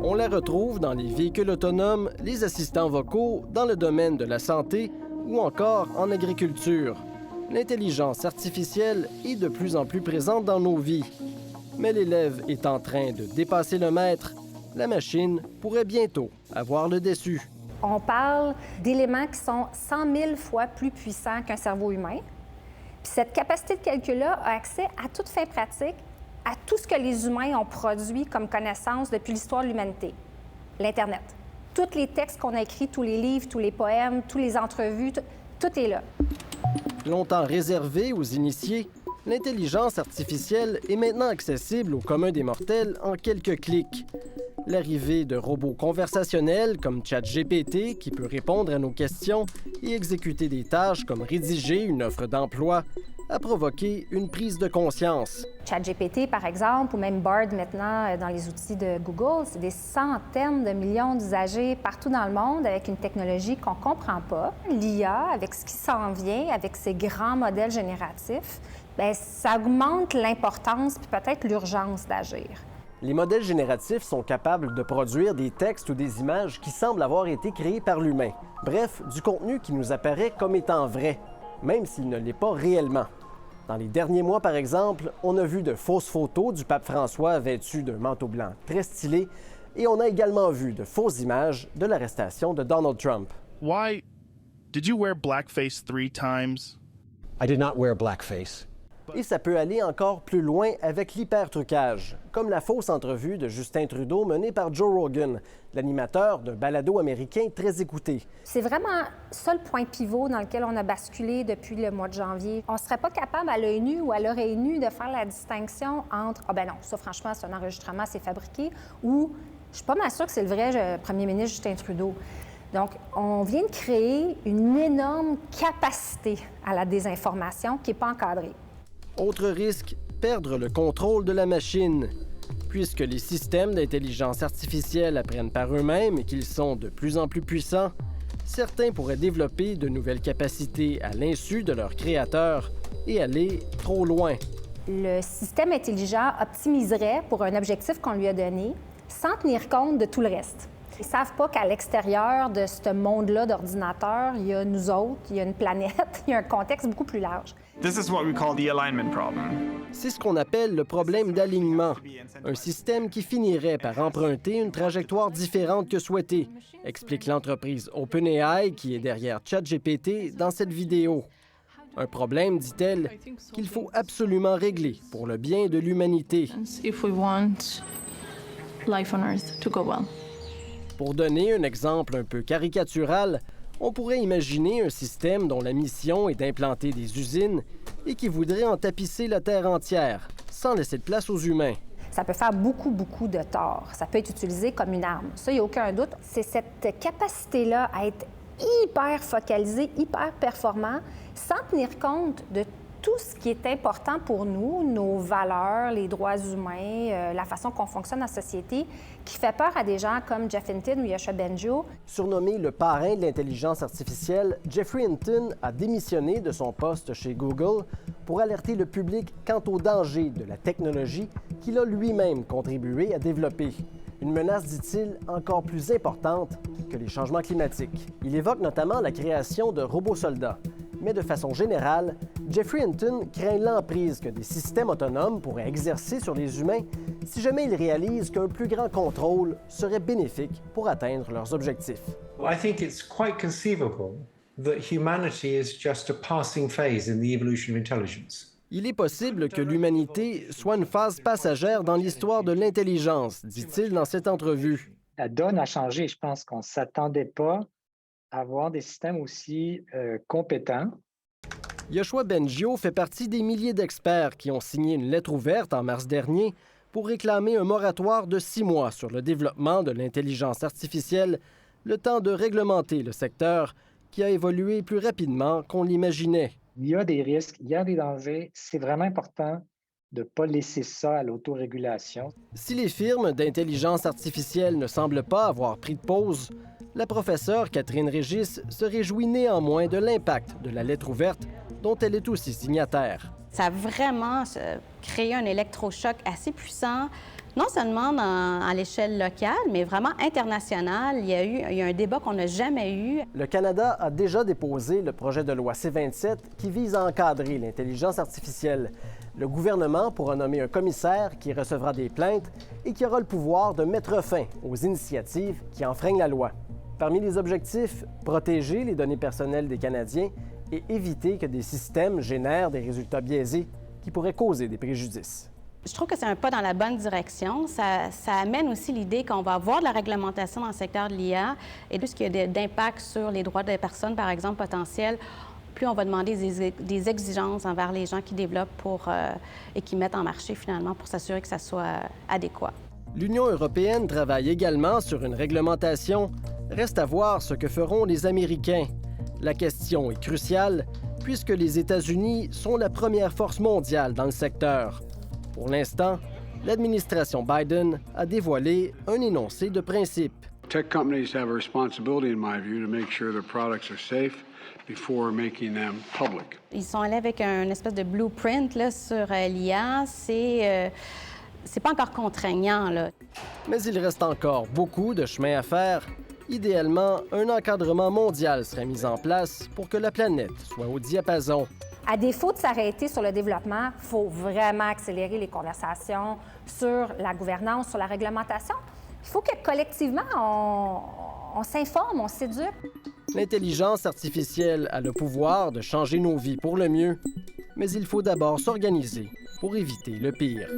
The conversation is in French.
On la retrouve dans les véhicules autonomes, les assistants vocaux, dans le domaine de la santé ou encore en agriculture. L'intelligence artificielle est de plus en plus présente dans nos vies. Mais l'élève est en train de dépasser le maître. La machine pourrait bientôt avoir le dessus. On parle d'éléments qui sont 100 000 fois plus puissants qu'un cerveau humain. Puis cette capacité de calcul-là a accès à toute fin pratique, à tout ce que les humains ont produit comme connaissance depuis l'histoire de l'humanité. L'Internet. Tous les textes qu'on a écrits, tous les livres, tous les poèmes, toutes les entrevues, tout est là. Longtemps réservée aux initiés, l'intelligence artificielle est maintenant accessible au commun des mortels en quelques clics. L'arrivée de robots conversationnels comme ChatGPT, qui peut répondre à nos questions et exécuter des tâches comme rédiger une offre d'emploi, a provoqué une prise de conscience. ChatGPT, par exemple, ou même Bard maintenant dans les outils de Google, c'est des centaines de millions d'usagers partout dans le monde avec une technologie qu'on ne comprend pas. L'IA, avec ce qui s'en vient, avec ces grands modèles génératifs, bien, ça augmente l'importance puis peut-être l'urgence d'agir. Les modèles génératifs sont capables de produire des textes ou des images qui semblent avoir été créés par l'humain. Bref, du contenu qui nous apparaît comme étant vrai, même s'il ne l'est pas réellement. Dans les derniers mois, par exemple, on a vu de fausses photos du pape François vêtu d'un manteau blanc très stylé et on a également vu de fausses images de l'arrestation de Donald Trump. Why did you wear blackface 3 times? I did not wear blackface. Et ça peut aller encore plus loin avec l'hypertrucage, comme la fausse entrevue de Justin Trudeau menée par Joe Rogan, l'animateur d'un balado américain très écouté. C'est vraiment ça le point pivot dans lequel on a basculé depuis le mois de janvier. On ne serait pas capable à l'œil nu ou à l'oreille nue de faire la distinction entre « Ah ben non, ça franchement, c'est un enregistrement, c'est fabriqué » ou « Je suis pas mal sûre que c'est le vrai premier ministre Justin Trudeau ». Donc, on vient de créer une énorme capacité à la désinformation qui n'est pas encadrée. Autre risque, perdre le contrôle de la machine. Puisque les systèmes d'intelligence artificielle apprennent par eux-mêmes et qu'ils sont de plus en plus puissants, certains pourraient développer de nouvelles capacités à l'insu de leurs créateurs et aller trop loin. Le système intelligent optimiserait pour un objectif qu'on lui a donné sans tenir compte de tout le reste. Ils ne savent pas qu'à l'extérieur de ce monde-là d'ordinateurs, il y a nous autres, il y a une planète, il y a un contexte beaucoup plus large. This is what we call the alignment problem. C'est ce qu'on appelle le problème d'alignement, un système qui finirait par emprunter une trajectoire différente que souhaitée, explique l'entreprise OpenAI qui est derrière ChatGPT dans cette vidéo. Un problème, dit-elle, qu'il faut absolument régler pour le bien de l'humanité. If we want life on Earth to go well. Pour donner un exemple un peu caricatural, on pourrait imaginer un système dont la mission est d'implanter des usines et qui voudrait en tapisser la Terre entière, sans laisser de place aux humains. Ça peut faire beaucoup de tort. Ça peut être utilisé comme une arme. Ça, il n'y a aucun doute. C'est cette capacité-là à être hyper focalisé, hyper performant, sans tenir compte de tout ce qui est important pour nous, nos valeurs, les droits humains, la façon qu'on fonctionne en société, qui fait peur à des gens comme Geoff Hinton ou Yoshua Bengio. Surnommé le parrain de l'intelligence artificielle, Geoffrey Hinton a démissionné de son poste chez Google pour alerter le public quant aux dangers de la technologie qu'il a lui-même contribué à développer. Une menace, dit-il, encore plus importante que les changements climatiques. Il évoque notamment la création de robots-soldats. Mais de façon générale, Geoffrey Hinton craint l'emprise que des systèmes autonomes pourraient exercer sur les humains si jamais ils réalisent qu'un plus grand contrôle serait bénéfique pour atteindre leurs objectifs. I think it's quite conceivable that humanity is just a passing phase in the evolution of intelligence. Il est possible que l'humanité soit une phase passagère dans l'histoire de l'intelligence, dit-il dans cette entrevue. La donne a changé. Je pense qu'on ne s'attendait pas à avoir des systèmes aussi compétents. Yoshua Bengio fait partie des milliers d'experts qui ont signé une lettre ouverte en mars dernier pour réclamer un moratoire de 6 mois sur le développement de l'intelligence artificielle, le temps de réglementer le secteur qui a évolué plus rapidement qu'on l'imaginait. Il y a des risques, il y a des dangers. C'est vraiment important de ne pas laisser ça à l'autorégulation. Si les firmes d'intelligence artificielle ne semblent pas avoir pris de pause, la professeure Catherine Régis se réjouit néanmoins de l'impact de la lettre ouverte dont elle est aussi signataire. Ça a vraiment créé un électrochoc assez puissant non seulement à l'échelle locale, mais vraiment internationale. Il y a un débat qu'on n'a jamais eu. Le Canada a déjà déposé le projet de loi C-27 qui vise à encadrer l'intelligence artificielle. Le gouvernement pourra nommer un commissaire qui recevra des plaintes et qui aura le pouvoir de mettre fin aux initiatives qui enfreignent la loi. Parmi les objectifs, protéger les données personnelles des Canadiens et éviter que des systèmes génèrent des résultats biaisés qui pourraient causer des préjudices. Je trouve que c'est un pas dans la bonne direction. Ça amène aussi l'idée qu'on va avoir de la réglementation dans le secteur de l'IA et plus qu'il y a d'impact sur les droits des personnes, par exemple, potentielles, plus on va demander des exigences envers les gens qui développent et qui mettent en marché, finalement, pour s'assurer que ça soit adéquat. L'Union européenne travaille également sur une réglementation. Reste à voir ce que feront les Américains. La question est cruciale puisque les États-Unis sont la première force mondiale dans le secteur. Pour l'instant, l'administration Biden a dévoilé un énoncé de principe. Tech companies have a responsibility, in my view, to make sure their products are safe before making them public. Ils sont allés avec un espèce de blueprint là, sur l'IA. C'est pas encore contraignant, là. Mais il reste encore beaucoup de chemin à faire. Idéalement, un encadrement mondial serait mis en place pour que la planète soit au diapason. À défaut de s'arrêter sur le développement, il faut vraiment accélérer les conversations sur la gouvernance, sur la réglementation. Il faut que collectivement, on s'informe, on s'éduque. L'intelligence artificielle a le pouvoir de changer nos vies pour le mieux, mais il faut d'abord s'organiser pour éviter le pire.